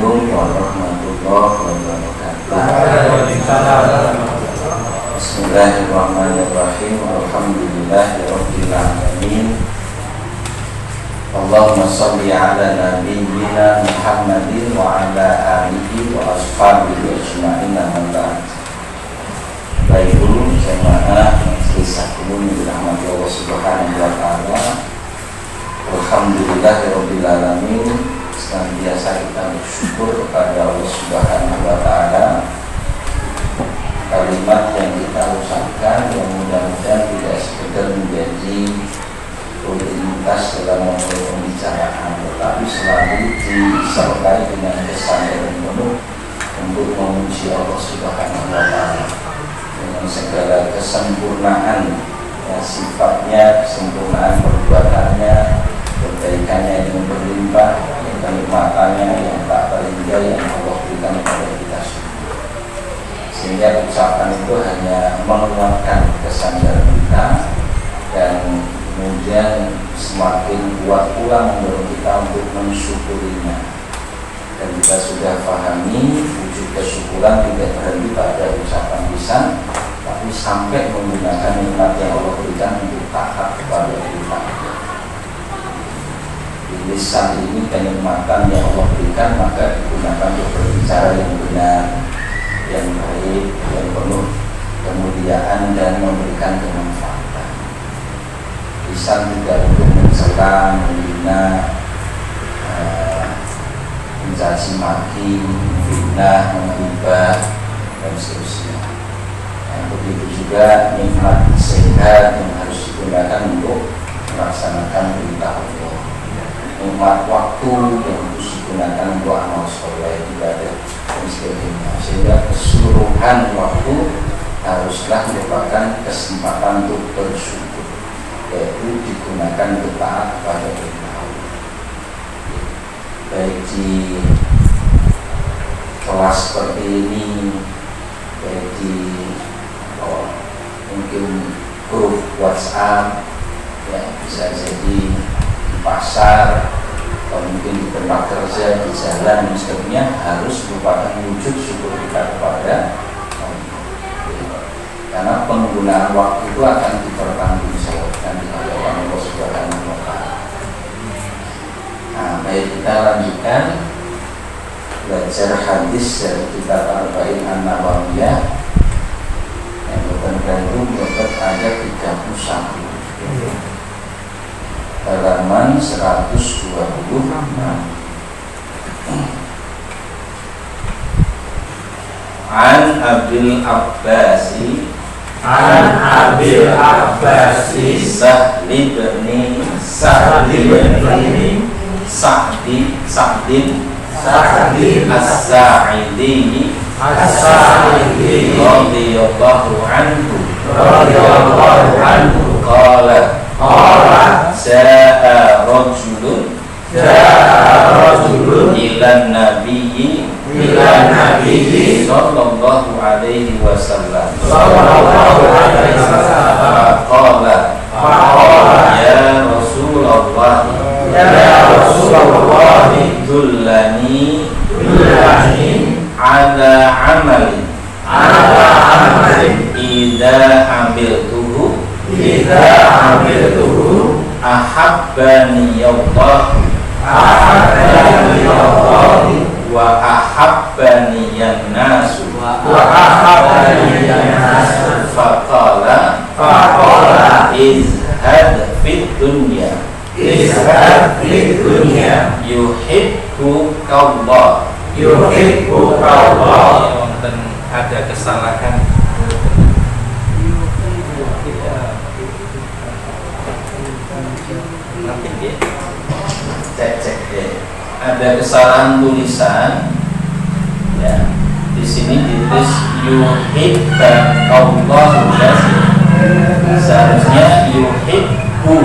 Assalamualaikum warahmatullahi wabarakatuh. Bismillahirrahmanirrahim. Alhamdulillahirabbil alamin. Allahumma shalli ala nabiyyina Muhammadin wa ala alihi wa ashabihi ajma'in. Baik dulu jemaah majelis taklim yang dirahmati Allah Subhanahu wa taala. Alhamdulillahirabbil alamin. Senantiasa kita bersyukur kepada Allah Subhanahu wa taala. Kalimat yang kita ucapkan yang mudah-mudahan tidak sekedar menjadi rutinitas dalam pembicaraan, tetapi selalu disertai dengan kesadaran penuh untuk memuji Allah Subhanahu wa taala dengan segala kesempurnaan ya, sifatnya, kesempurnaan perbuatannya, kebaikannya yang berlimpah, kenikmatannya yang tak terhingga yang Allah berikan kepada kita semua. Sehingga ucapan itu hanya menguatkan kesadaran kita dan kemudian semakin kuat pula mendorong kita untuk mensyukurinya. Dan kita sudah pahami wujud kesyukuran tidak berhenti pada ucapan lisan, tapi sampai menggunakan nikmat yang Allah berikan untuk taat kepada kita. Lisan ini kenikmatan yang Allah berikan, maka digunakan untuk berbicara yang benar, yang baik, yang penuh kemuliaan dan memberikan kemanfaatan. Lisan juga untuk mencela, menghina, mencaci maki, fitnah, menghibah dan seterusnya. Begitu juga nikmat sehat yang harus digunakan untuk melaksanakan perintah Allah. Nikmat waktu yang harus digunakan untuk amal soleh, ibadah dan sebagainya. Sehingga keseluruhan waktu haruslah merupakan kesempatan untuk bersyukur, yaitu digunakan untuk taat kepada Allah. Baik di kelas seperti ini, baik di mungkin grup WhatsApp, ya bisa jadi di pasar, atau mungkin di tempat kerja, di jalan dan sebagainya, harus merupakan wujud syukur kita kepada Allah. Karena penggunaan waktu itu akan dipertanggungjawabkan di hadapan Allah Subhanahu wa taala. Nah, baik, kita lanjutkan belajar hadis dari kitab Arba'in An-Nawawiyah yang tertentu menurut ayat 31 halaman 126. An Abil Abbasi Sa'di bin Sa'din As-Sa'idi radhiyallahu anhu qala Ja'a rajulun ilan nabiyyi sallallahu alaihi wasallam qala ya Rasulullah dullani ala amalin idza amiltuhu ahabbani Allah wa ahabbani an-nasu faqala izhad fid dunya yuhibbuka Allah. Ada kesalahan. Cek ya. Ada kesalahan tulisan. Ya. Di sini ditulis yuhibbuka Allah. Seharusnya yuhibbu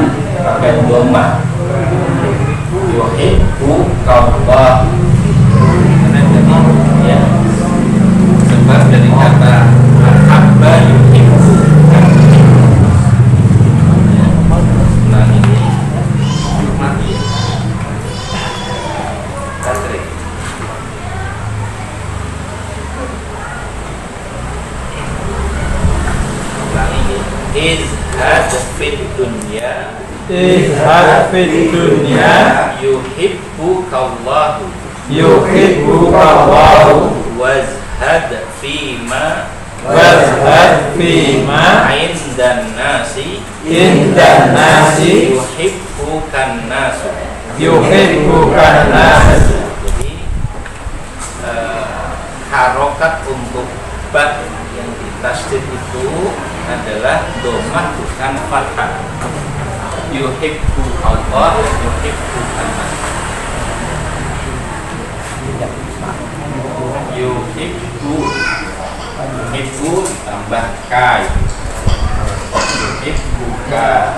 pakai dhamma. Yuhibbuka Allah. Ya. Sebab dari kata ahabba yuhibbu. Nah ini mati. Katrik. izhad fid dunya yuhibbukallahu wazhad fima indan nasi yuhibbukan nasu. Jadi harokat untuk ba yang ditasdid itu adalah domah bukan fathah. Yuhibbu Allah, yuhibbukan nas. Yuhibbu tambah kai. Yuhibbuka.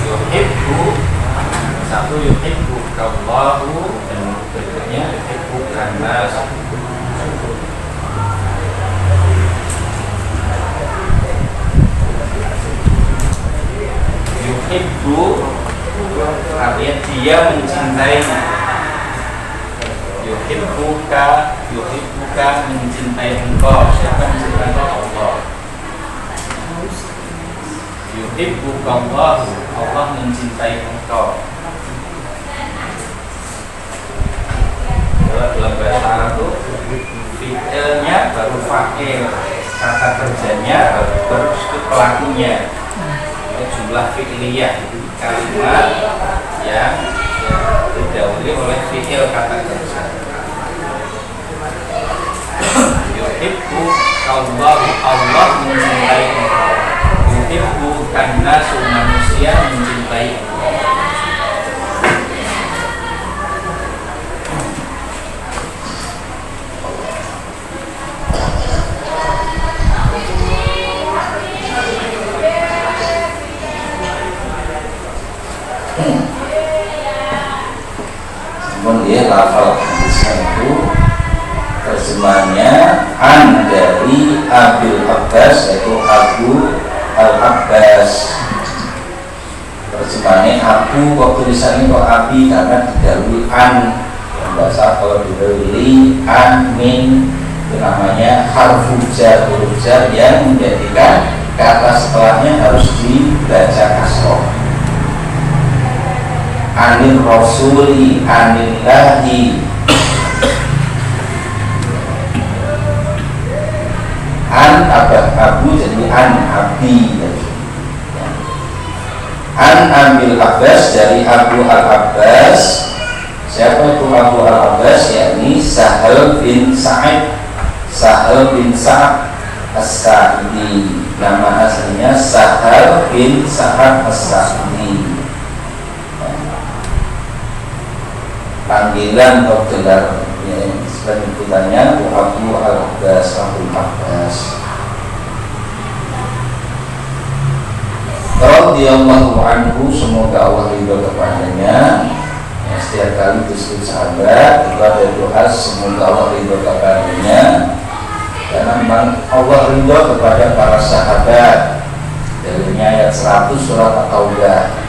Yuhibbu satu yuhibbukallahu dan berikutnya yuhibbukan nas. Yuhibbu artinya dia mencintainya. Yuhibbuka mencintai engkau. Siapa yang mencintai engkau? Allah. Yuhibbukallahu, Allah mencintai engkau. Dalam bahasa Arab itu fi'ilnya baru fa'il, kata kerjanya baru pelakunya. Jumlah fi'liyah, kalimat yang didahului oleh fi'il kata kerja. Yuhibbukallahu, Allah mencintai engkau. Yuhibbukan nasu, manusia mencintai engkau. Kemudian lafal hadisnya itu terjemahnya an dari Abil Abbas, yaitu Abu Al-Abbas. Terjemahnya Abu, kok tulisannya kok Abi, karena didahului an. Yang bahasa kalau didahului an min itu namanya harfu jar, huruf jar yang menjadikan kata setelahnya harus dibaca kasroh. Anil rasuli anillahi, an abu jadi an abi. An Abil Abbas dari Abu Al-Abbas. Siapa itu Abu Al-Abbas? Yakni Sahal bin Sa'id As-Sa'idi. Nama aslinya Sahal bin Sa'ad As-Sa'idi. Panggilan atau gelar selanjutnya Abu Al-Abbas, Abu Abbas radhiyallahu anhu, semoga Allah ridho kepadanya. Setiap kali disebut sahabat itu ada doa semoga Allah ridho kepadanya, karena memang Allah ridho kepada para sahabat. Dari ayat 100 surat At-Taubah,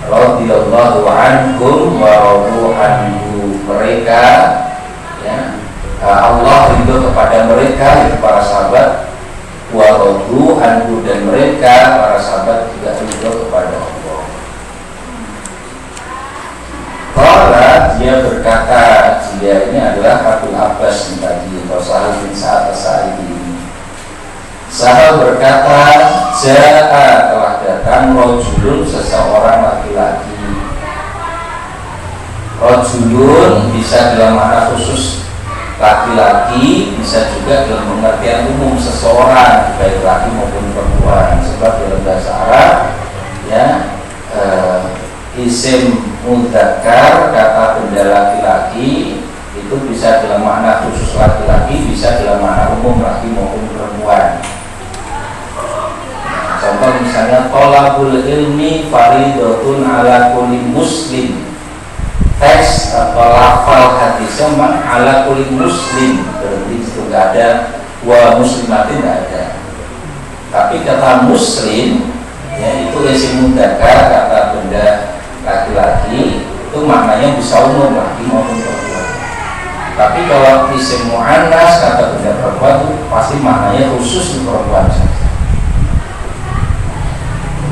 radhiyallahu anhum wa radu anhu, mereka ya, Allah ridho kepada mereka, itu para sahabat, wa radu anhu, dan mereka para sahabat juga ridho kepada Allah. Qala, dia berkata, dia ini adalah Abu Abbas yang tadi, atau Sahal bin Sa'ad As-Sa'idi. Sahal berkata, ja'a, telah datang rojulun, seseorang laki-laki. Rojulun bisa dalam makna khusus laki-laki, bisa juga dalam pengertian umum seseorang, baik laki maupun perempuan. Sebab dalam bahasa Arab ya, isim mudzakkar, kata benda laki-laki itu bisa dalam makna khusus laki-laki, bisa dalam makna umum laki maupun perempuan. Contoh misalnya thalabul ilmi faridatun ala kulli muslim. Teks atau lafal hadisnya memang ala kulli muslim, berarti itu nggak ada wa muslimatin, nggak ada. Tapi kata muslim ya, itu isim mudzakkar, kata benda laki-laki, itu maknanya bisa umum laki maupun perempuan. Tapi kalau isim mu'annas kata benda perempuan itu pasti maknanya khusus di perempuan saja.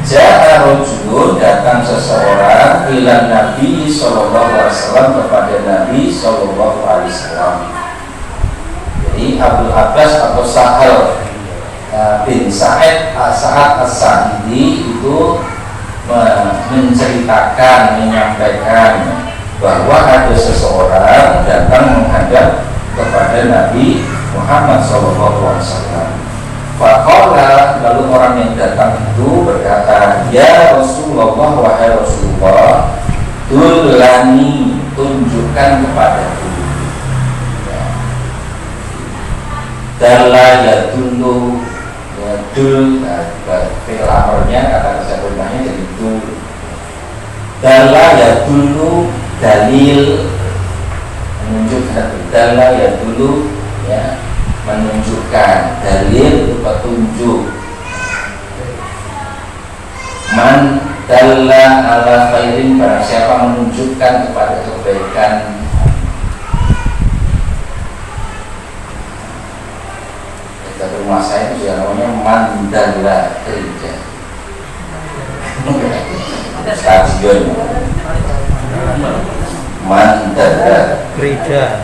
Ja'a rajulun, datang seseorang ila Nabi sallallahu alaihi wasallam, kepada Nabi sallallahu alaihi wasallam. Jadi Abdul Abbas atau Sahal bin Sa'id Sa'ad As-Sa'idi itu menceritakan, menyampaikan bahwa ada seseorang datang menghadap kepada Nabi Muhammad SAW. Faqala, lalu orang yang datang itu berkata, ya Rasulullah, wahai Rasulullah, dullani, tunjukkan kepadaku. Dalla yadullu, yadul, fi'il amrnya kata kerja rumahnya jadi dul. Dalla yadullu, dalil, menunjukkan. Dalla yadullu, ya, menunjukkan. Dalil itu petunjuk. Man dalla ala khairin, barang siapa menunjukkan kepada kebaikan. Kita rumah saya itu juga namanya mandala kerja. Stadion mandala Gereja.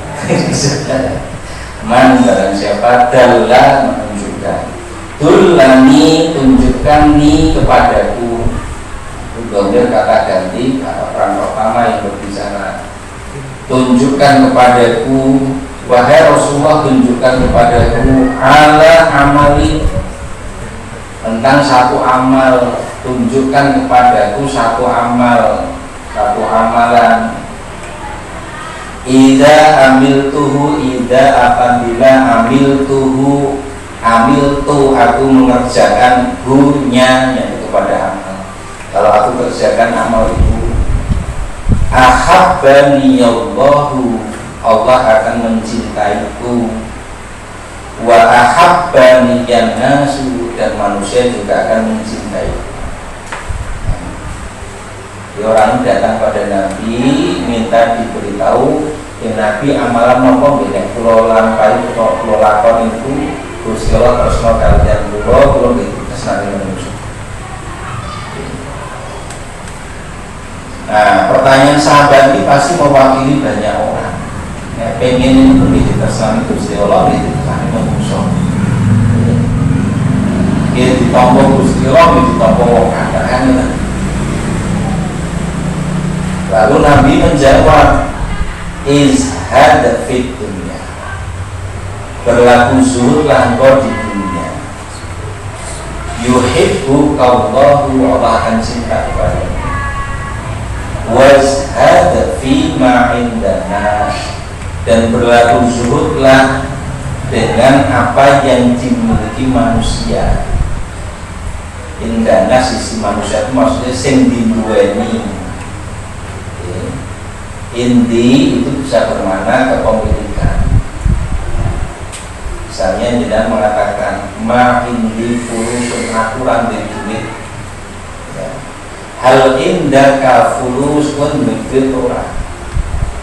Man barang siapa dalla menunjukkan. Dullani, tunjukkan ni kepadaku. Domir kata ganti, kata peran pertama yang berbicara. Tunjukkan kepadaku, wahai Rasulullah, tunjukkan kepadaku ala amali, tentang satu amal. Tunjukkan kepadaku satu amal, satu amalan. Ida amiltuhu, ida apabila amiltuhu, amiltu aku mengerjakan hu-nya, yaitu kepada amal. Kalau aku kerjakan amal itu, ahabbani Allahu, Allah akan mencintaiku. Wa ahabbani nasu, dan manusia juga akan mencintaiku. Orang datang pada Nabi minta diberitahu, ya Nabi amalan nopo nggih kula lampahi kula lakon itu Gusti Allah tresno kaliyan kula nggih tresnani manusia. Nah, pertanyaan sahabat ini pasti mewakili banyak orang. Ya, pengen itu nggih tresnani Gusti Allah, nggih tresnani manusia. Nggih ditampa Gusti Allah, nggih ditampa wong akeh. Lalu Nabi menjawab, izhad fit dunya, berlaku zuhudlah engkau di dunia. Yuhibbu kaulahu, Allah akan cinta kepadamu. Wazhad fi ma indana, dan berlaku zuhudlah dengan apa yang dimiliki manusia. Indana, sisi manusia itu maksudnya sing diduweni. Indi itu bisa bermakna kepemilikan. Misalnya tidak mengatakan ma indi fulusun, aku rambi duit. Ya. Hal indaka fulus pun duit orang.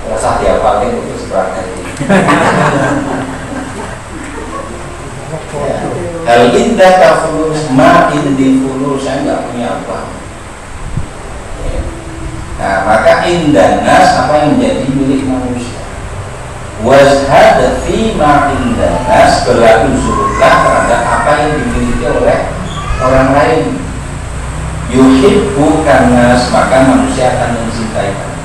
Rasa dia pakai itu seberapa ini. Ya. Hal indaka fulus, ma indi fulus, saya nggak punya apa. Nah, maka indanas apa yang menjadi milik manusia. Wazhad fi ma indanas, berlaku zuhudlah terhadap apa yang dimiliki oleh orang lain. Yuhibbu kanas, maka manusia akan mencintai kamu.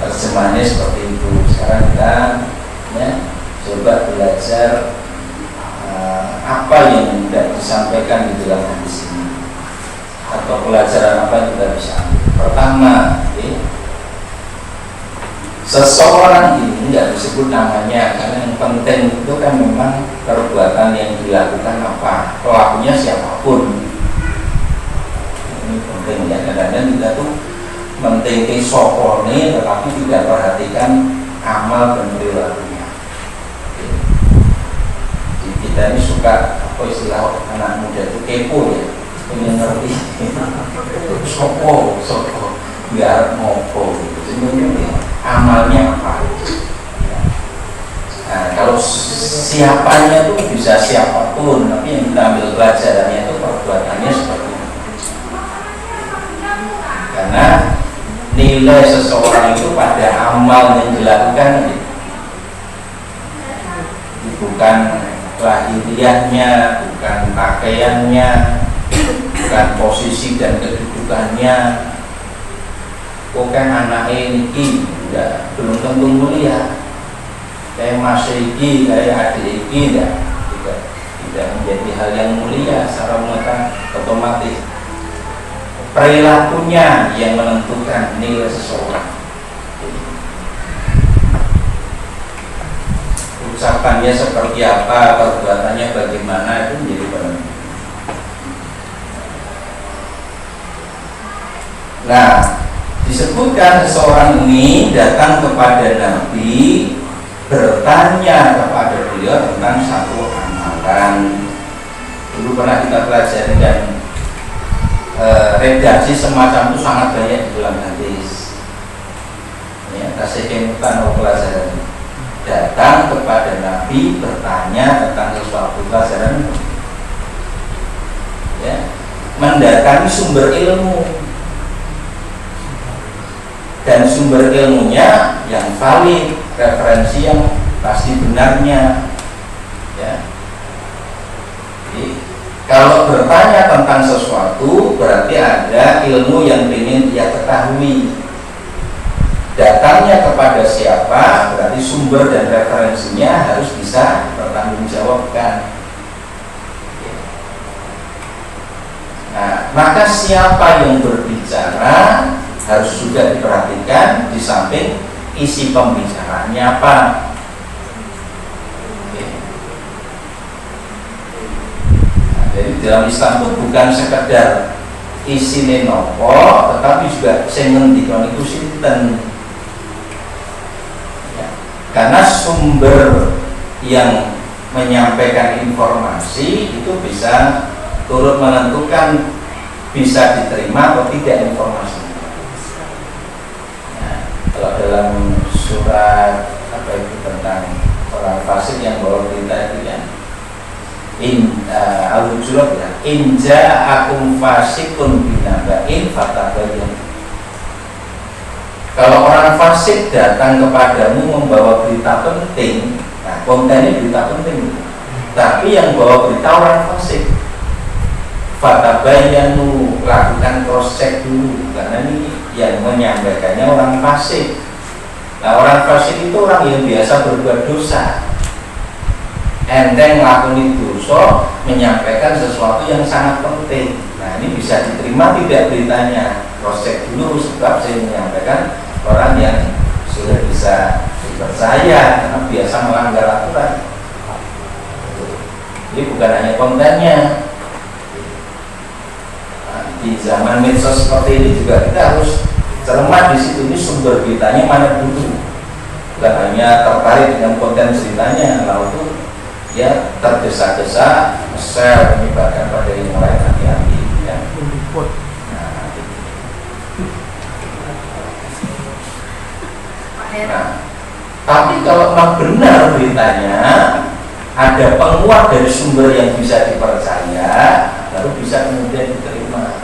Terjemahannya seperti itu. Sekarang kita ya, coba belajar apa yang tidak disampaikan di dalam hadis ini, atau pelajaran apa yang kita bisa ambil. Pertama, seseorang ini tidak disebut namanya, karena yang penting itu kan memang perbuatan yang dilakukan apa, pelakunya siapapun. Ini penting ya, kadang-kadang kita tuh mentingin sopone tetapi tidak perhatikan amal dan perilakunya. Jadi kita ini suka apa istilah anak muda itu kepo ya, pengen ngerti sopo nggak ngopo sebenarnya amalnya apa. Nah, kalau siapanya itu bisa siapapun, tapi yang kita ambil pelajarannya itu perbuatannya seperti itu. Karena nilai seseorang itu pada amal yang dilakukan, bukan lahiriahnya, bukan pakaiannya, bukan posisi dan kedudukannya. Bukan anak ini belum tentu mulia. Kayak Mas Iki, kayak adik Iki, tidak menjadi hal yang mulia secara otomatis. Perilakunya yang menentukan nilai seseorang. Ucapannya seperti apa, perbuatannya bagaimana, itu menjadi penting. Nah, disebutkan seseorang ini datang kepada Nabi, bertanya kepada beliau tentang satu amalan. Dulu pernah kita pelajari dan redaksi semacam itu sangat banyak di dalam hadis. Ya, kasih kemutan pelajaran. Datang kepada Nabi, bertanya tentang sesuatu pelajaran. Ya, mendatangi sumber ilmu. Dan sumber ilmunya yang valid, referensi yang pasti benarnya. Ya. Jadi, kalau bertanya tentang sesuatu berarti ada ilmu yang ingin dia ketahui. Datangnya kepada siapa berarti sumber dan referensinya harus bisa bertanggungjawabkan. Nah, maka siapa yang berbicara harus juga diperhatikan, di samping isi pembicaraannya apa. Nah, jadi dalam Islam itu bukan sekedar isi nopo, tetapi juga sing ngendikon iku sinten. Ya, karena sumber yang menyampaikan informasi itu bisa turut menentukan bisa diterima atau tidak informasi. Kalau dalam surat apa itu tentang orang fasik yang bawa berita itu ya, Al-Hujurat ya, inja akum fasikun binaba'in fatabayyan. Kalau orang fasik datang kepadamu membawa berita penting, nah kontennya berita penting, tapi yang bawa berita orang fasik, fatabayyanu, lakukan cross check dulu, karena ini yang menyampaikannya orang fasik. Nah, orang fasik itu orang yang biasa berbuat dosa, enteng ngelakuin dosa, menyampaikan sesuatu yang sangat penting. Nah, ini bisa diterima tidak beritanya? Cross check dulu, sebab saya menyampaikan orang yang sudah bisa dipercaya karena biasa melanggar aturan. Jadi bukan hanya kontennya. Di zaman medsos seperti ini juga kita harus cermat di situ, ini sumber beritanya mana dulu, bukan hanya tertarik dengan konten beritanya lalu itu ya tergesa-gesa share menyebarkan pada yang lain, hati-hati ya. Nah, tapi kalau memang benar beritanya ada penguat dari sumber yang bisa dipercaya, baru bisa kemudian diterima.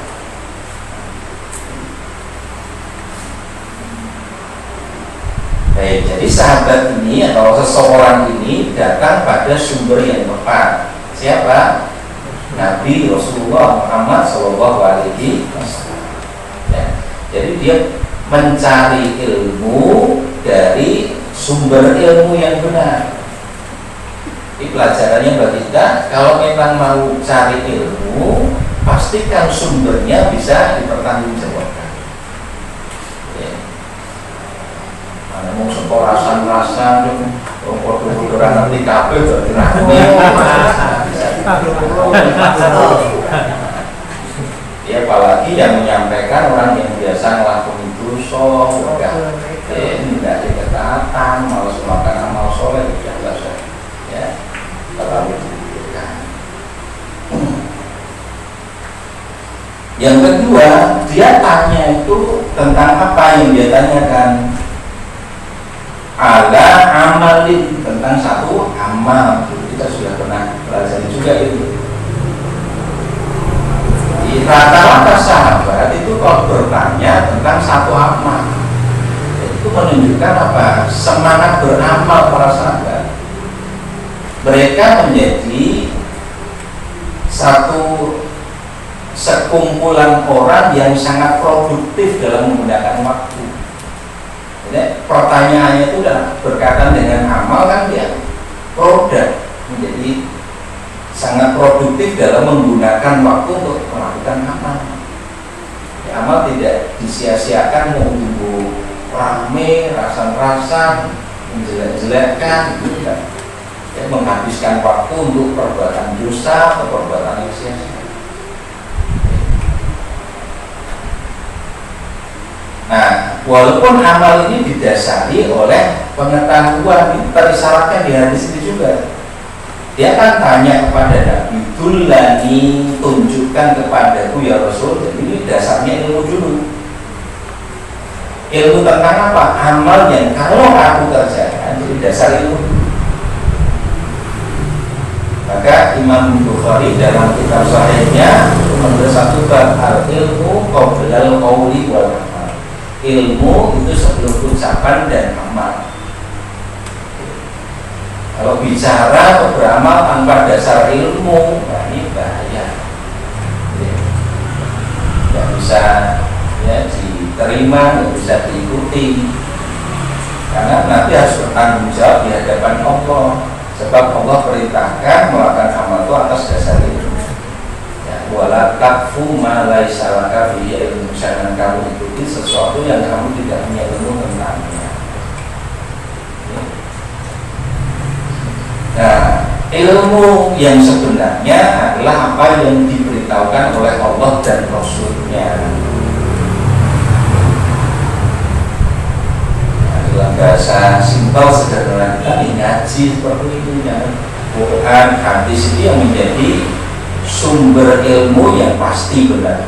Baik, jadi sahabat ini atau seseorang ini datang pada sumber yang tepat. Siapa? Nabi Rasulullah Muhammad SAW. Ya, jadi dia mencari ilmu dari sumber ilmu yang benar. Ini pelajarannya bagi kita, kalau memang mau cari ilmu, pastikan sumbernya bisa dipertanggungjawabkan. Mau separasan-rasan orang nanti kabel ya, apalagi yang menyampaikan orang yang biasa ngelakuin dosa, tidak ada ketaatan, malas makan amal soleh, ya terlalu dipikirkan. Yang kedua, dia tanya itu tentang apa yang dia tanyakan. tentang satu amal. Kita sudah pernah pelajari juga itu. Di rata-rata sahabat itu kalau bertanya tentang satu amal, itu menunjukkan apa? Semangat beramal para sahabat. Mereka menjadi satu sekumpulan orang yang sangat produktif dalam menggunakan waktu. Jadi pertanyaannya itu berkaitan dengan amal kan, dia produk, menjadi sangat produktif dalam menggunakan waktu untuk melakukan amal. Ya, amal tidak disia-siakan, mau tunggu rame, rasan-rasan, menjelek-jelekkan, gitu kan. Ya, menghabiskan waktu untuk perbuatan dosa atau perbuatan yang sia-sia. Nah, walaupun amal ini didasari oleh pengetahuan, itu terisyaratkan di hadis ini juga. Dia kan tanya kepada Nabi, "Dullani, tunjukkan kepadaku ya Rasul." Jadi ini dasarnya ilmu dulu. Ilmu tentang apa? Amal yang kalau aku kerjakan, jadi dasar ilmu. Maka Imam Bukhari dalam kitab Sahihnya menulis satu bab al-ilmu qabla al-qawli wal amal. Ilmu itu sebelum ucapan dan amal. Kalau bicara atau beramal tanpa dasar ilmu, nah ini bahaya. Tidak bisa ya diterima, tidak bisa diikuti. Karena nanti harus bertanggung jawab di hadapan Allah. Sebab Allah perintahkan melakukan amal itu atas dasar ilmu. Wala takfu ma laisa laka bihi ilmu. Jangan kamu ikuti sesuatu yang kamu tidak punya ilmu tentangnya. Nah, ilmu yang sebenarnya adalah apa yang diberitahukan oleh Allah dan Rasul-Nya. Nah, dalam bahasa simpel sederhana kita ngaji seperti itu ya. Quran, hadis ini yang menjadi sumber ilmu yang pasti benar.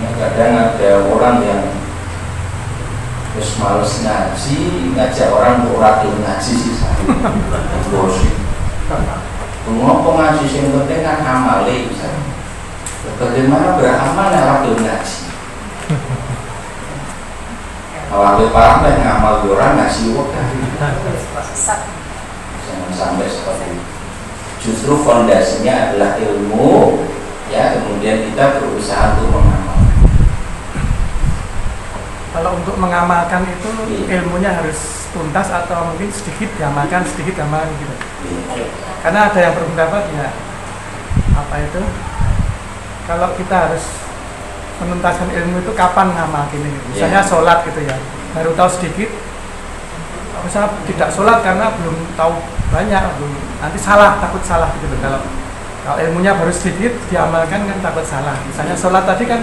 Ya, kadang ada orang yang terus males ngaji, ngajak orang berat ngaji sih saya. Bosi. Ngomong ngaji yang penting kan amali misalnya. Bagaimana beramal nek ora ngaji? Kalau parah nek ngamal orang ngaji wae. Jangan sampai seperti itu. Justru fondasinya adalah ilmu, ya, kemudian kita berusaha untuk mengamal. Kalau untuk mengamalkan itu ilmunya harus tuntas atau mungkin sedikit diamalkan gitu. Karena ada yang berpendapat ya apa itu? Kalau kita harus menuntaskan ilmu itu kapan ngamalkin ini? Misalnya sholat gitu ya, baru tahu sedikit. Misalnya tidak sholat karena belum tahu banyak, nanti takut salah gitu. Kalau ilmunya baru sedikit diamalkan kan takut salah. Misalnya sholat tadi kan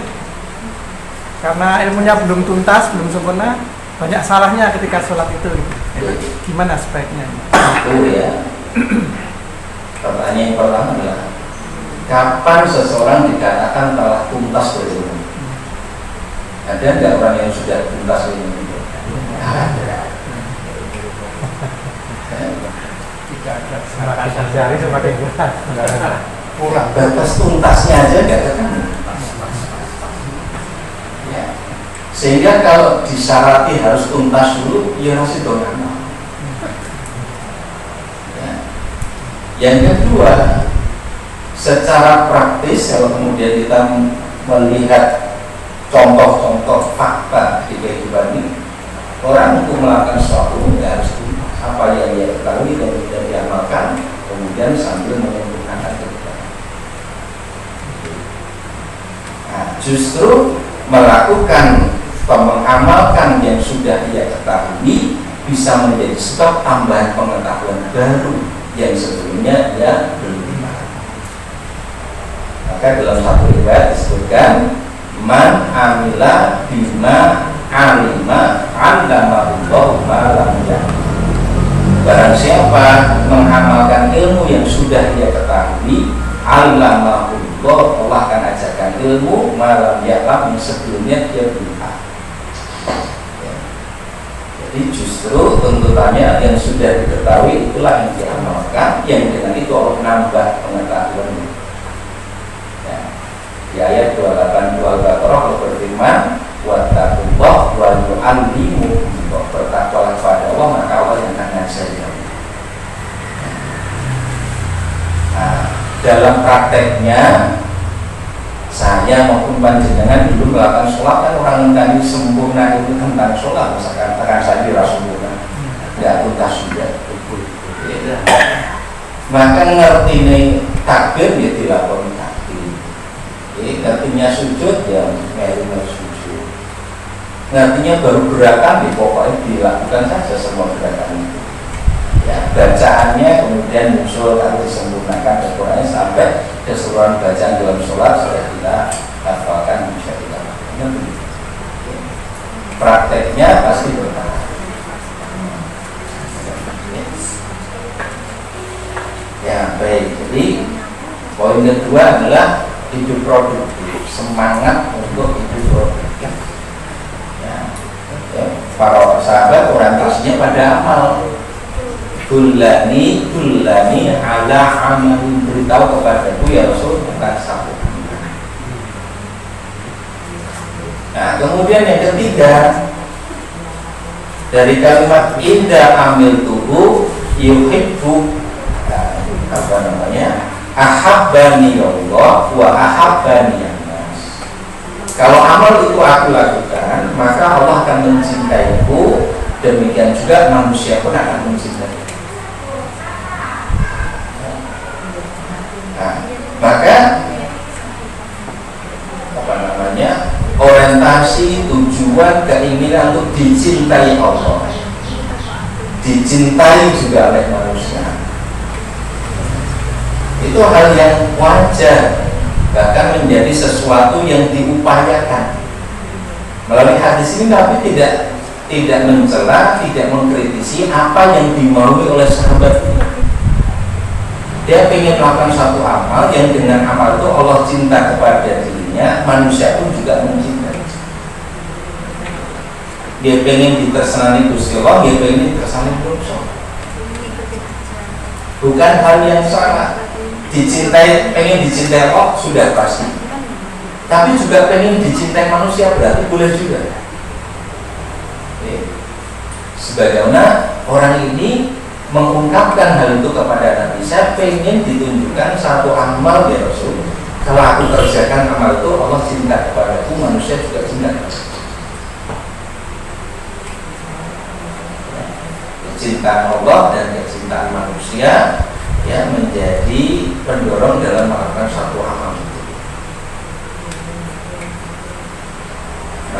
karena ilmunya belum tuntas, belum sempurna, banyak salahnya ketika sholat itu. Gimana sebaiknya? Ya. Pertanyaan yang pertama adalah kapan seseorang dikatakan telah tuntas berilmu? Ada nggak orang yang sudah tuntas ilmu? Ada. Jari semakin berat. Kurang batas tuntasnya aja nggak ketemu. Ya. Sehingga kalau disyarati harus tuntas dulu, ya masih dongan. Ya. Yang kedua, secara praktis kalau kemudian kita melihat contoh-contoh fakta di kehidupan ini, orang untuk melakukan sesuatu ya harus apa yang dia ketahui dan tidak diamalkan, kemudian sambil menyempurnakan kehidupan. Nah, justru melakukan atau mengamalkan yang sudah dia ketahui bisa menjadi sebab tambahan pengetahuan baru yang sebelumnya dia belum tahu. Maka dalam satu riwayat disebutkan man amila bima alima allamahullahu ma lam ya'lam. Barang siapa mengamalkan ilmu yang sudah dia ketahui, allamahullah, Allah akan ajarkan ilmu malam ya'lam yang sebelumnya dia belum tahu. Justru tuntutannya yang sudah diketahui itulah yang diamalkan, yang dengan itu Allah menambah pengetahuan. Ya. Di ayat 28 Al-Baqarah Allah berfirman, wattaqullah wa yu'allimukumullah, bertakwalah kepada Allah maka Allah yang akan ngajari. Nah, dalam prakteknya saya maupun panjenengan dulu melakukan sholat kan orang tadi sempurna itu tentang sholat, misalkan akan saya tidak sempurna, tidak tuntas sudah. Maka ngerti ini takbir ya dilakoni takbir, ngertinya sujud ya melu sujud, ngertinya baru gerakan ya pokoknya dilakukan saja semua gerakan itu. Ya, bacaannya kemudian muncul atau disempurnakan sempurnanya sampai keseluruhan bacaan dalam sholat sudah kita hafalkan, bisa kita lakukan. Prakteknya pasti bertahan. Ya baik, jadi poin kedua adalah hidup produktif, semangat untuk hidup produktif. Ya, para sahabat orientasinya pada amal. Dullani ala amalin, beritahu kepadaku ya Rasul bukan satu. Nah kemudian yang ketiga dari kalimat inda amil tubuh yuhibbu, ahabbani Allah wa ahabbani nas. Kalau amal itu aku lakukan maka Allah akan mencintaiku, demikian juga manusia pun akan mencintai. Nah, maka orientasi, tujuan, keinginan untuk dicintai Allah, dicintai juga oleh manusia, itu hal yang wajar, bahkan menjadi sesuatu yang diupayakan. Melalui hadis ini Nabi tidak mencela, tidak mengkritisi apa yang dimaui oleh sahabat ini. Dia ingin melakukan satu amal yang dengan amal itu Allah cinta kepada dirinya, manusia pun juga mencintai. Dia ingin ditersenani Gusti Allah, dia ingin ditersenani manusia. Bukan hal yang salah. Dicintai, pengen dicintai Allah sudah pasti. Tapi juga pengen dicintai manusia berarti boleh juga. Sebagaimana orang ini mengungkapkan hal itu kepada Nabi, saya pengen ditunjukkan satu amal ya Rasul, kalau aku kerjakan amal itu Allah cinta kepadaku, manusia juga cinta kepadaku. Kecintaan Allah dan kecintaan manusia ya menjadi pendorong dalam melakukan satu amal itu.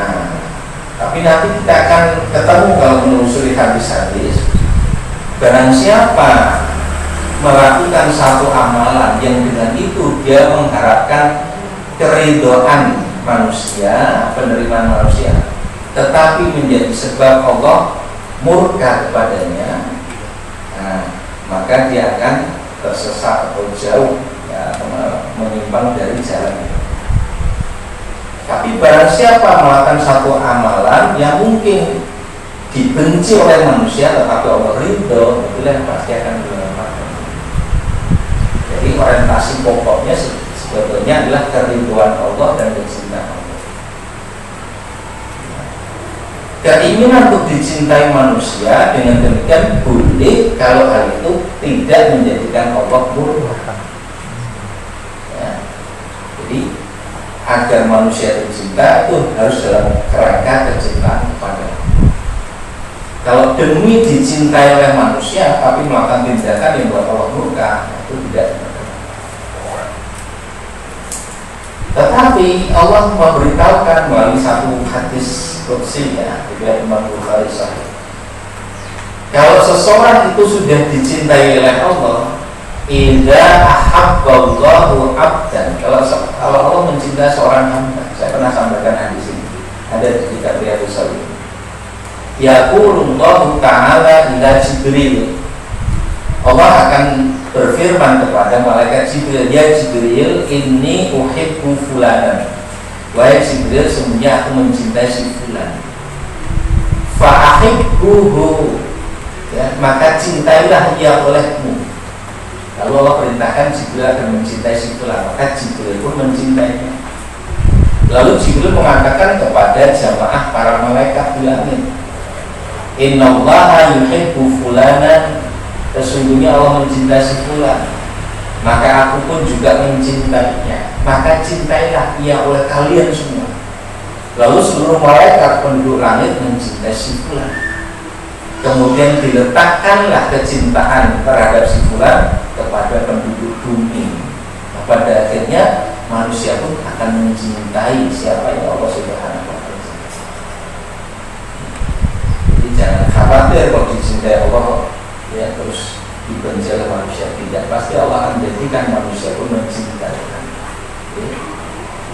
Nah, tapi nanti kita akan ketemu kalau menelusuri hadis-hadis. Barang siapa melakukan satu amalan yang dengan itu dia mengharapkan keridhaan manusia, penerimaan manusia, tetapi menjadi sebab Allah murka kepadanya, nah, maka dia akan tersesat atau jauh ya, menyimpang dari jalan itu. Tapi barang siapa melakukan satu amalan yang mungkin dibenci oleh manusia tetapi Allah ridho, itulah yang pasti akan dilakukan. Jadi orientasi pokoknya sebetulnya adalah kerinduan Allah dan kecintaan Allah. Keinginan untuk dicintai manusia dengan demikian boleh kalau hal itu tidak menjadikan Allah murka. Ya. Jadi agar manusia tercinta itu harus dalam kerangka kecintaan kepada Allah. Kalau demi dicintai oleh manusia tapi melakukan tindakan yang buat Allah murka, itu tidak. Tetapi Allah memberitahukan melalui satu hadis qudsi ya, dari Imam Bukhari sahih. Kalau seseorang itu sudah dicintai oleh Allah, idza ahabballahu abdan, kalau Allah mencintai seorang hamba, saya pernah sampaikan hadis ini, ada di kitab Riyadhus Shalihin. Yaqulullahu ta'ala ila Jibril, Allah akan berfirman kepada malaikat Jibril, ya Jibril, inni uhibbu fulanan, wahai Jibril, sesungguhnya aku mencintai si fulan, fa'ahibbuhu, ya, maka cintailah ia olehmu. Lalu Allah perintahkan Jibril akan mencintai si fulan, maka Jibril pun mencintainya. Lalu Jibril mengatakan kepada jamaah para malaikat di langit, innallaha yuhibbu fulanan, sesungguhnya Allah mencintai si fulan, maka aku pun juga mencintainya, maka cintailah ia oleh kalian semua. Lalu seluruh malaikat penduduk langit mencintai si fulan. Kemudian diletakkanlah kecintaan terhadap si fulan kepada penduduk bumi. Pada akhirnya manusia pun akan mencintai siapa yang Allah Subhanahu wa Ta'ala. Jadi jangan khawatir kalau dicintai Allah ya terus dibenci oleh manusia, tidak. Pasti Allah akan menjadikan manusia pun mencintai.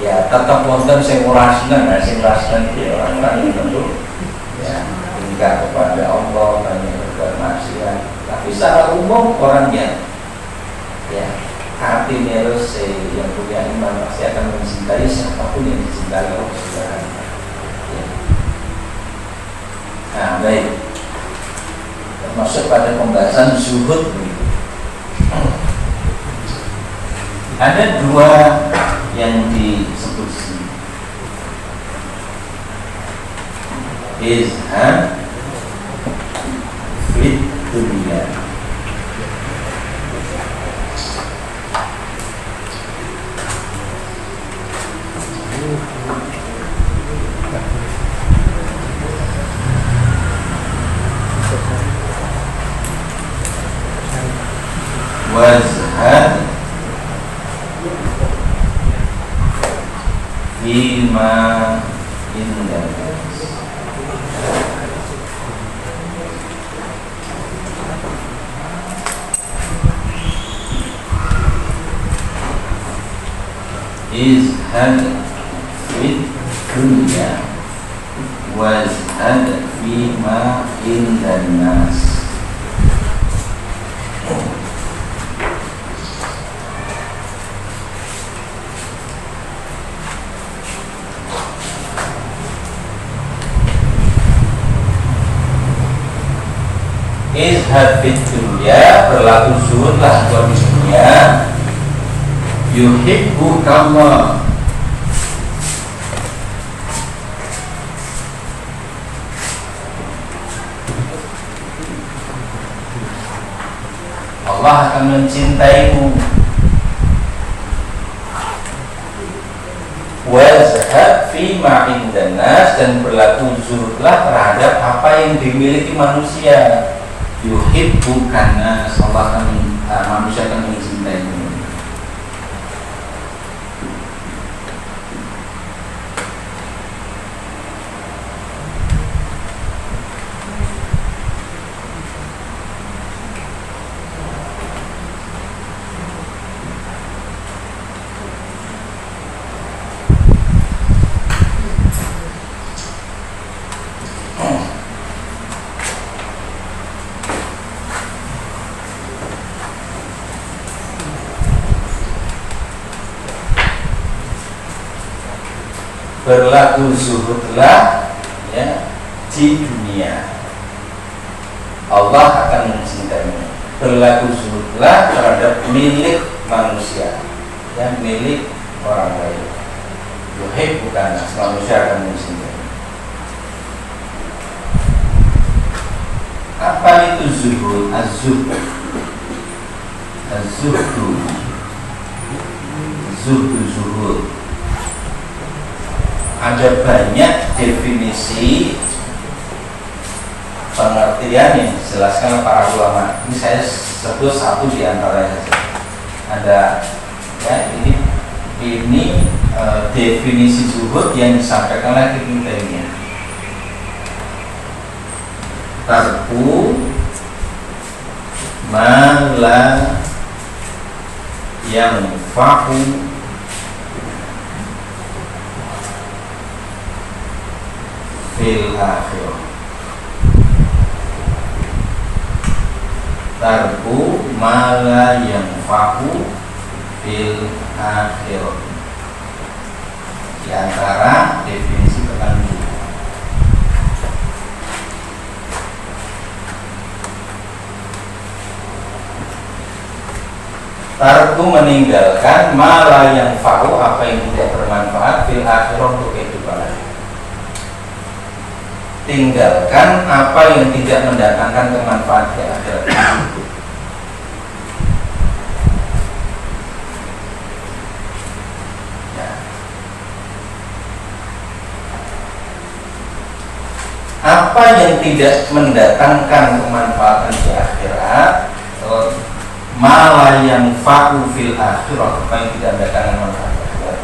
Ya tetap wonten sing ora seneng, sing ora seneng orang-orang tentu ya tinggal kepada Allah, banyak bermaksiat. Tapi secara umum orang yang ya hatinya harus yang punya iman pasti akan mencintai siapapun yang dicintai Allah Subhanahu wa Ta'ala. Nah baik, termasuk pada pembahasan zuhud. Ada dua yang disebut sini, izhad fit dunia. Wazhad fima indah. Izhad fit dunya wazhad fima indan nas. Izhad fit dunya, berlaku zuhudlah di dunia. Yuhibbukallah, Allah akan mencintaimu. Wazhad fima indan nas, dan berlaku zuhudlah terhadap apa yang dimiliki manusia. Yuhibbukan nas, Allah akan manusia akan mencintaimu. Berlaku zuhudlah ya di dunia, Allah akan mencintaimu. Berlaku zuhudlah terhadap milik manusia, yang milik orang lain. Yuhibbukan nas, manusia akan mencintaimu. Apa itu zuhud? Az-zuhud, az-zuhdu, zuhud. Ada banyak definisi pengertian yang dijelaskan para ulama. Ini saya sebut satu di antaranya saja. Ada ya ini definisi zuhud yang disampaikan oleh Ibnu Taimiyah. Tarku ma la yanfa'u fil akhirah. Tarku ma la yanfa'u fil akhirah. Di antara definisi tentang Tarku meninggalkan malah yang fa'u, apa yang tidak bermanfaat fil akhirah, untuk kehidupan akhirat. Tinggalkan apa yang tidak mendatangkan kemanfaat di akhirat. Ya. Apa yang tidak mendatangkan kemanfaatan di akhirat, malah yang fa'u fil akhirah, apa yang tidak mendatangkan manfaat di akhirat,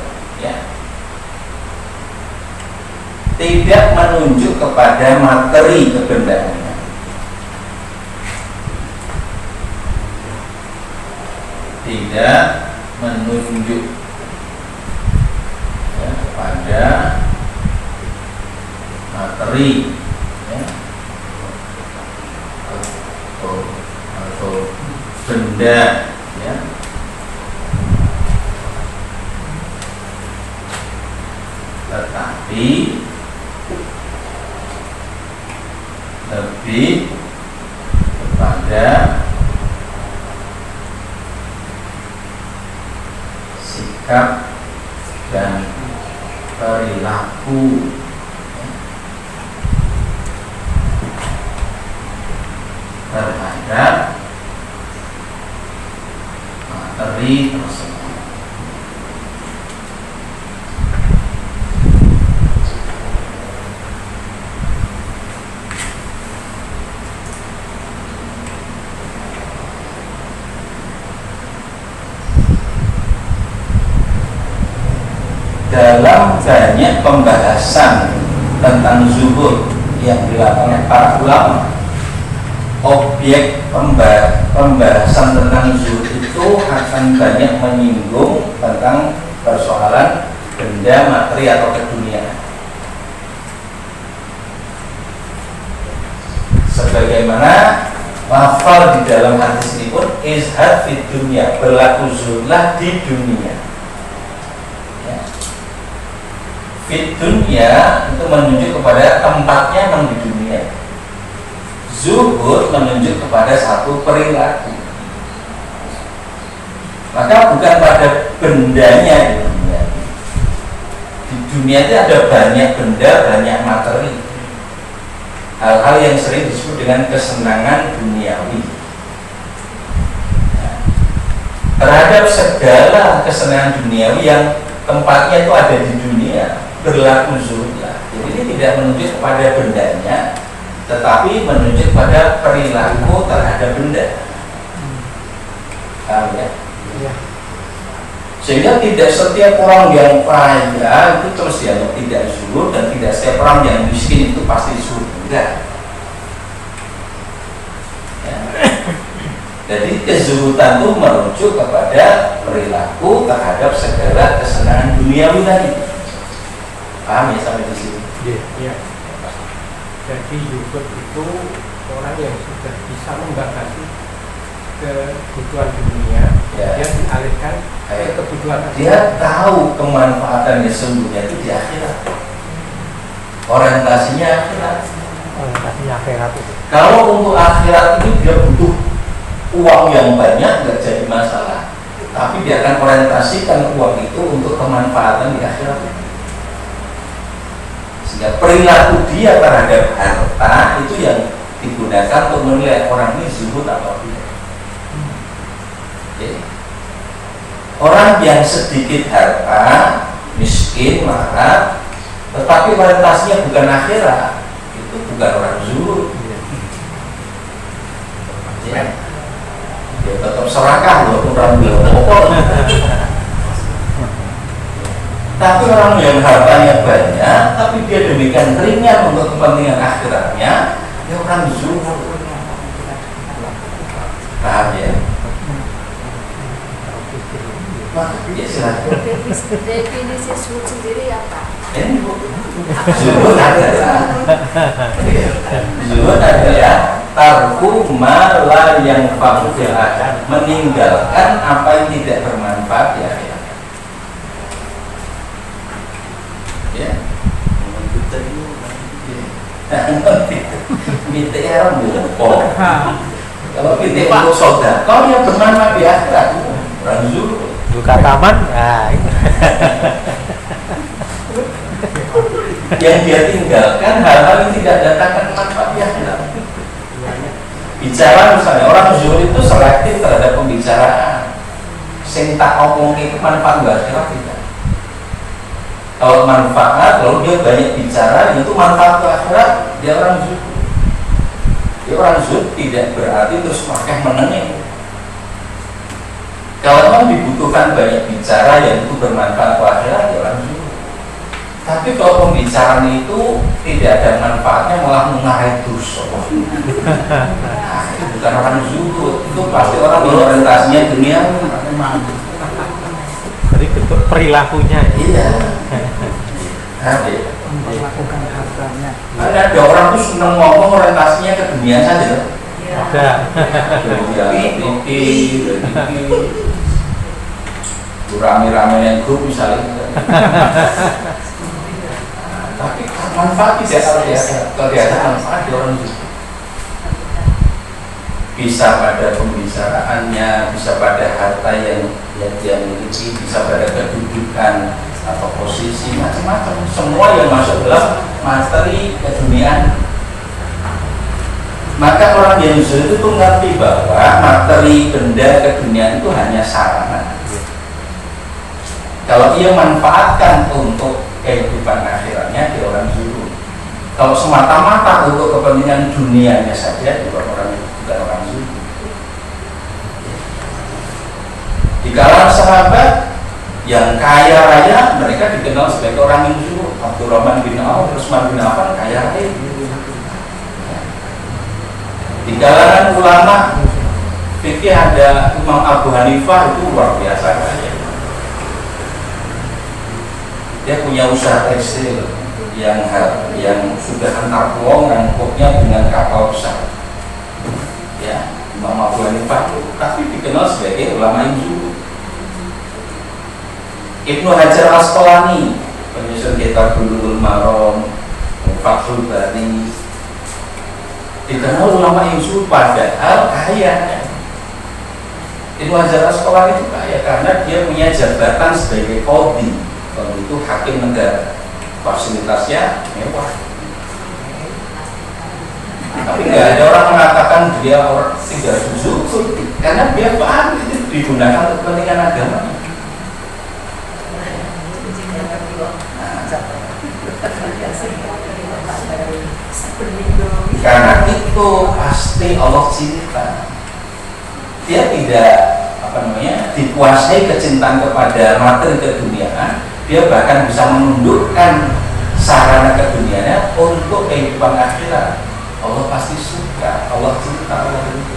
ya. Tidak menunjuk kepada materi kebendaannya. Tidak menunjuk, ya, kepada materi, ya, atau benda, ya. Tetapi lebih kepada sikap dan perilaku, terhadap materi tersebut. Dalam banyak pembahasan tentang zuhud yang dilakukan oleh para ulama, objek pembahasan tentang zuhud itu akan banyak menyinggung tentang persoalan benda, materi atau keduniaan. Sebagaimana lafal di dalam hadis ini pun, izhad fid dunya, berlaku zuhudlah di dunia. Fit dunia itu menunjuk kepada tempatnya memang di dunia. Zuhud menunjuk kepada satu perilaku. Maka bukan pada bendanya di dunia. Di dunia itu ada banyak benda, banyak materi. Hal-hal yang sering disebut dengan kesenangan duniawi. Terhadap segala kesenangan duniawi yang tempatnya itu ada di dunia, berlaku zuhudlah. Jadi ini tidak menunjuk kepada bendanya, tetapi menunjuk pada perilaku terhadap benda. Paham ya? Ya. Sehingga tidak setiap orang yang kaya itu terus dianggap tidak zuhud, dan tidak setiap orang yang miskin itu pasti zuhud. Enggak. Ya. Jadi kezuhudan itu merujuk kepada perilaku terhadap segala kesenangan duniawi tadi. Paham ya sampai di sini? Iya. Jadi zuhud itu orang yang sudah bisa membatasi kebutuhan dunia, ya. Dia dialihkan ke kebutuhan akhirat. Dia tahu kemanfaatan yang sesungguhnya itu di akhirat. Orientasinya akhirat. Orientasinya akhirat itu. Kalau untuk akhirat itu dia butuh uang yang banyak, nggak jadi masalah. Tapi dia akan orientasikan uang itu untuk kemanfaatan di akhirat. Sehingga perilaku dia terhadap harta itu yang digunakan untuk menilai orang ini zuhud atau tidak. Okay. Orang yang sedikit harta, miskin, marah, tetapi orientasinya bukan akhirat, itu bukan orang zuhud. Ya. Dia tetap serakah walaupun orang bilang pokok. Tapi orang yang hartanya banyak, tapi dia demikian ringan untuk kepentingan akhiratnya, dia orang zuhud. Paham ya? Ya silakan. Definisi zuhud sendiri apa? Zuhud adalah tarku ma la yang fa'u fil akhirah, meninggalkan apa yang tidak bermanfaat ya. Ya. Minta orang lupa. Kalau kita untuk soda, kau yang bermanfaat di akhirat. Orang zuhud. Buka taman, nah itu. Yang dia tinggalkan hal-hal yang tidak datangkan manfaat di akhirat. Bicara misalnya orang zuhud itu selektif terhadap pembicaraan. Sing tak omong itu manfaat di akhirat tidak. Kalau manfaat, kalau dia banyak bicara itu manfaat ke akhirat, dia orang zuhud. Dia orang zuhud tidak berarti terus makin menengah. Kalau memang dibutuhkan banyak bicara yang itu bermanfaat ke akhirat, ya orang zuhud. Tapi kalau pembicaraan itu tidak ada manfaatnya malah mengarai dosa, nah, itu bukan orang zuhud. Itu pasti orang yang orientasinya dunia. Jadi bentuk perilakunya. Iya. Melakukan hartanya. Ada orang tuh seneng ngomong orientasinya ke dunia saja. Ada. Rame-rame yang grup misalnya. Tapi manfaat tidak kelihatan manfaat di orang itu. Bisa pada pembicaraannya, bisa pada harta yang dia miliki, bisa pada kedudukan atau posisi macam-macam. Semua yang masuk dalam materi keduniaan. Maka orang yang zuhud itu mengerti bahwa materi benda keduniaan itu hanya sarana. Kalau ia manfaatkan untuk kehidupan akhiratnya, dia orang zuhud. Kalau semata-mata untuk kepentingan dunianya saja, dia bukan orang zuhud. Di kalangan sahabat yang kaya raya, mereka dikenal sebagai orang yang zuhud. Abdurrahman bin Auf, Utsman bin Affan kaya raya. Di kalangan ulama fikih ada Imam Abu Hanifah, itu luar biasa kaya. Dia punya usaha tekstil yang sudah antar pulau ngangkutnya dengan kapal besar. Ya, Imam Abu Hanifah itu, tapi dikenal sebagai ulama yang zuhud. Ibnu Hajar Asqalani, penyusun kitab Bulughul Maram, Fathul Bari, dikenal ulama yang zuhud padahal kaya. Ibnu Hajar Asqalani itu kaya karena dia punya jabatan sebagai qadhi. Kalau itu hakim negara, fasilitasnya mewah. Tapi nggak ada orang mengatakan dia orang tidak zuhud karena dia paham itu digunakan untuk kepentingan agama. Karena itu pasti Allah cinta. Dia tidak dikuasai kecintaan kepada materi keduniaan. Dia bahkan bisa menundukkan sarana keduniaannya untuk kehidupan akhirat. Allah pasti suka, Allah cinta, Allah rindu.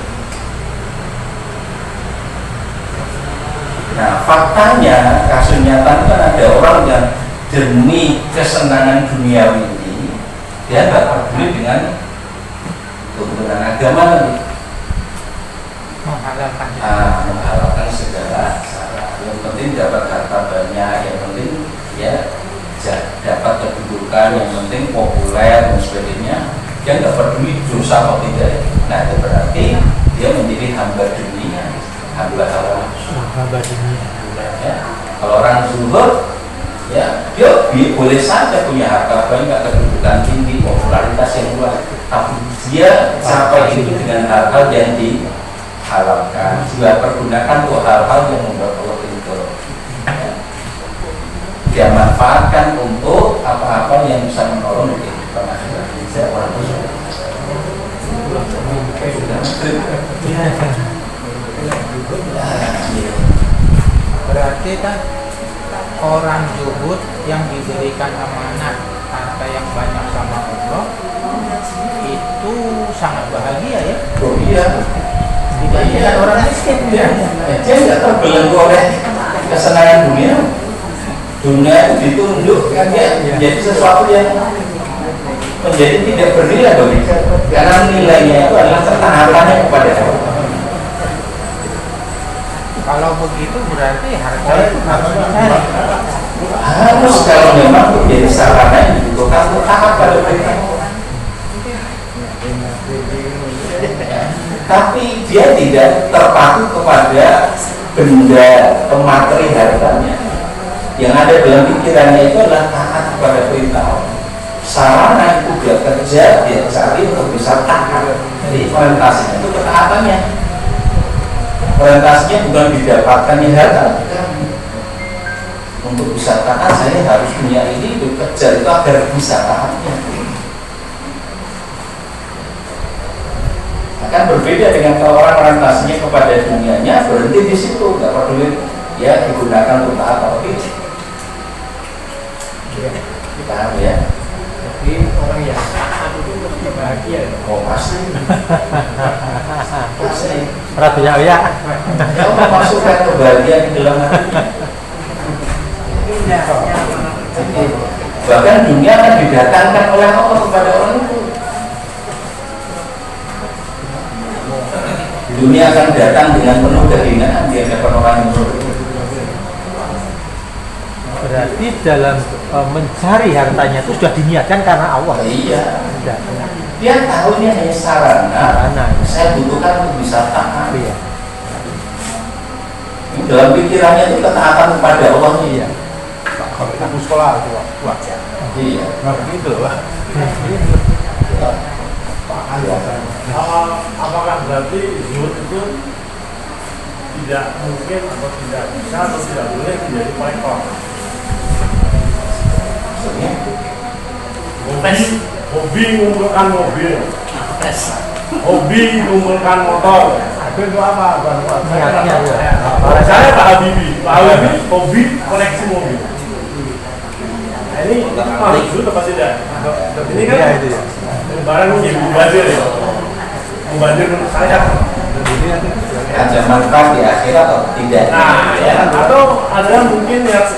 Nah, faktanya kasus nyata kan ada orang yang demi kesenangan duniawi ini dia nggak peduli dengan kebenaran agama nanti. Menghalalkan segala cara. Yang penting dapat harta banyak, yang penting ya dapat kedudukan, yang penting populer dan sebagainya. Dia nggak peduli dosa atau tidak. Nah, itu berarti dia menjadi hamba dunia, hamba hawa nafsu. Hamba dunia. Ya. Kalau orang zuhud, ya dia boleh saja punya harta banyak, kedudukan tinggi, popularitas yang luas, tapi dia sampai itu dengan hal-hal yang dihalalkan, juga pergunakan untuk hal-hal yang membuat Allah ridho. Dia manfaatkan untuk apa-apa yang bisa menolong di kehidupan akhirat. Saya orang zuhud. Berarti kan orang zuhud yang diberikan amanah harta yang banyak sama Allah itu sangat bahagia ya. Oh iya. Dibandingkan orang miskin ya. Dia tidak terbelenggu oleh kesenangan dunia. Dunia itu ditunjukkan dia menjadi sesuatu yang menjadi tidak bernilai bagi dia. Karena nilainya itu adalah ketahatannya kepada Allah. Kalau begitu berarti harta itu harus dicari. Harus kalau memang menjadi sarana yang dibutuhkan untuk taat pada mereka. Tapi dia tidak terpaku kepada benda atau materi hartanya. Yang ada dalam pikirannya itu adalah taat kepada perintah Allah. Sarana itu dia kerja, dia cari untuk bisa taat. Jadi orientasinya itu ketaatannya. Orientasinya bukan didapatkannya harta. Untuk bisa taat saya harus punya ini, itu kerja itu agar bisa taatnya. Akan berbeda dengan kalau orang orientasinya kepada dunianya, berhenti di situ, nggak peduli ya digunakan untuk taat atau tidak. Paham ya? Jadi orang yang taat itu mesti bahagia. Oh pasti. Pasti. Ratu ya ya. Kau memasukkan kebahagiaan di dalam hatinya. Bahkan dunia akan didatangkan oleh Allah kepada orang itu. Dunia akan datang dengan penuh kehinaan di hadapan orang itu. Berarti dalam mencari hartanya itu sudah diniatkan karena Allah. Iya. Sudah. Dia tahu ini hanya sarana. Saya butuhkan untuk bisa taat. Iya. Dalam pikirannya itu ketaatan kepada Allah. Iya. Kalau aku sekolah itu wah. Iya. Nah gitu loh. Apakah berarti zuhud itu tidak mungkin atau tidak bisa atau tidak boleh menjadi kolektor? Hobi mengumpulkan mobil, hobi mengumpulkan motor. Itu apa? Saya Pak Habibie. Pak Habibie hobi koleksi mobil. Nah, ini masuk zuhud apa tidak? Ini kan barang menjadi mubazir ya. Mubazir menurut saya. Ada manfaat di akhirat atau tidak? Nah, ya. Atau ada mungkin yang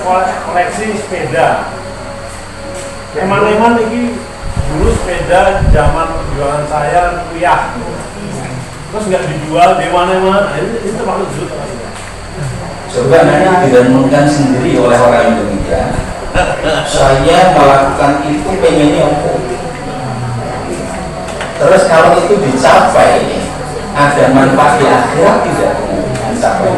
koleksi sepeda. Eman-eman ini dulu sepeda zaman perjuangan saya kuliah. Terus nggak dijual di mana-mana. Ini termasuk zuhud apa tidak? Coba nanti direnungkan sendiri oleh orang Indonesia. Saya melakukan itu pengennya apa? Terus kalau itu dicapai, ada manfaat di akhirat tidak dicapai?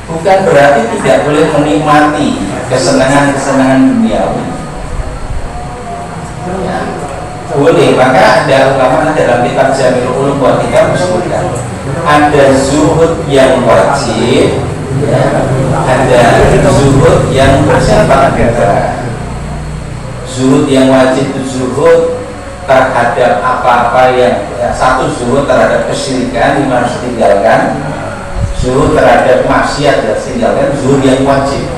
Bukan berarti tidak boleh menikmati kesenangan-kesenangan duniawi. Ya, boleh. Maka ada ulama dalam kitab Jamil Ulum Watika disebutkan ada zuhud yang wajib, ya, ada zuhud yang bersifat negara. Zuhud yang wajib itu zuhud terhadap apa-apa yang satu zuhud terhadap kesyirikan yang harus ditinggalkan, zuhud terhadap maksiat yang harus ditinggalkan, zuhud yang wajib.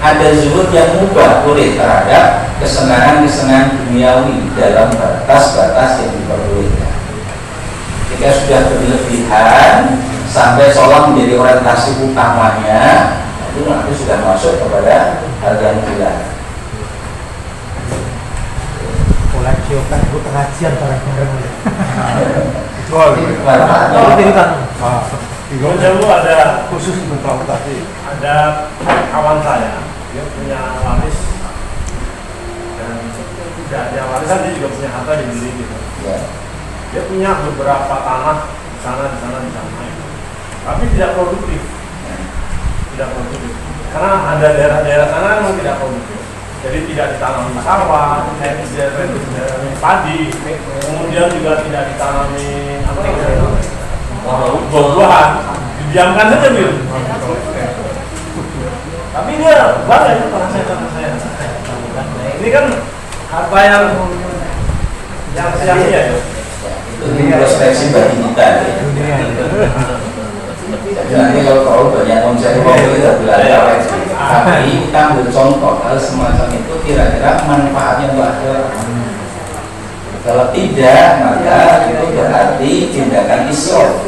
Ada zuhud yang mubah, boleh terhadap kesenangan-kesenangan duniawi dalam batas-batas yang diperbolehkan. Jika sudah berlebihan sampai sholat menjadi orientasi utamanya, itu nanti sudah masuk kepada hal yang dilarang. Koleksikan itu pengajian bareng-bareng. Dulu ada Khusus untuk transportasi. ada kawan saya, dia punya waris dan tidak ada warisan, dia juga punya harta dibeli gitu. Ya. Dia punya beberapa tanah di sana, tapi tidak produktif, karena ada daerah-daerah sana yang tidak produktif. Jadi tidak ditanami sawah, tidak ditanami padi, kemudian juga tidak ditanami buah-buahan, didiamkan saja gitu. Tapi dia bangga itu tanah saya. Ini kan harta yang sia-sia ya. Ini prospeksi bagi kita ya. Jadi nanti kalau banyak konsep kita belajar. Tapi kita ambil contoh hal semacam itu kira-kira manfaatnya untuk akhirat. Kalau tidak, maka itu berarti tindakan israf,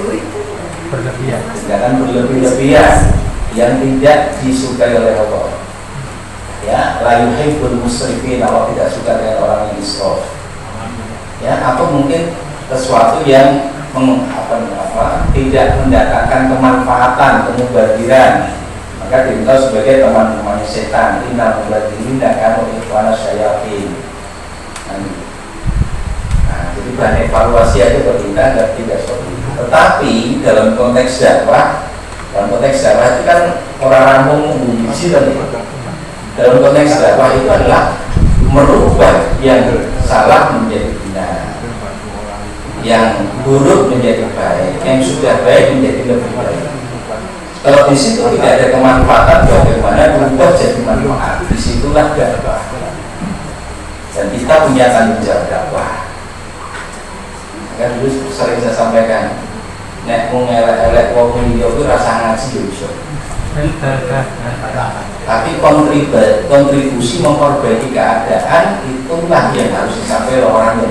Berlebihan. tindakan berlebih-lebihan yang tidak disukai oleh Allah. Ya, la yuhibbul musrifin, Allah tidak suka dengan orang yang israf. Ya, atau mungkin sesuatu yang tidak mendatangkan kemanfaatan, kemubaziran, maka diminta sebagai teman-teman setan. Inna mubadirin akan ikhwana syayatin. bahan evaluasi aja ke kita, tidak seperti itu. Tetapi dalam konteks dakwah itu kan orang rampung biji tadi. Dalam konteks dakwah itu adalah merubah yang salah menjadi benar, yang buruk menjadi baik, yang sudah baik menjadi lebih baik. Kalau di situ tidak ada kemanfaatan, bagaimana berubah jadi manfaat? Disitulah dakwah. Dan kita punya tanggung jawab dakwah. Kan dulu sering saya sampaikan, nek mau ngelak-elak wong liya itu rasa ngaji ya iso. Tapi kontribusi memperbaiki keadaan itulah yang harus disampaikan orang yang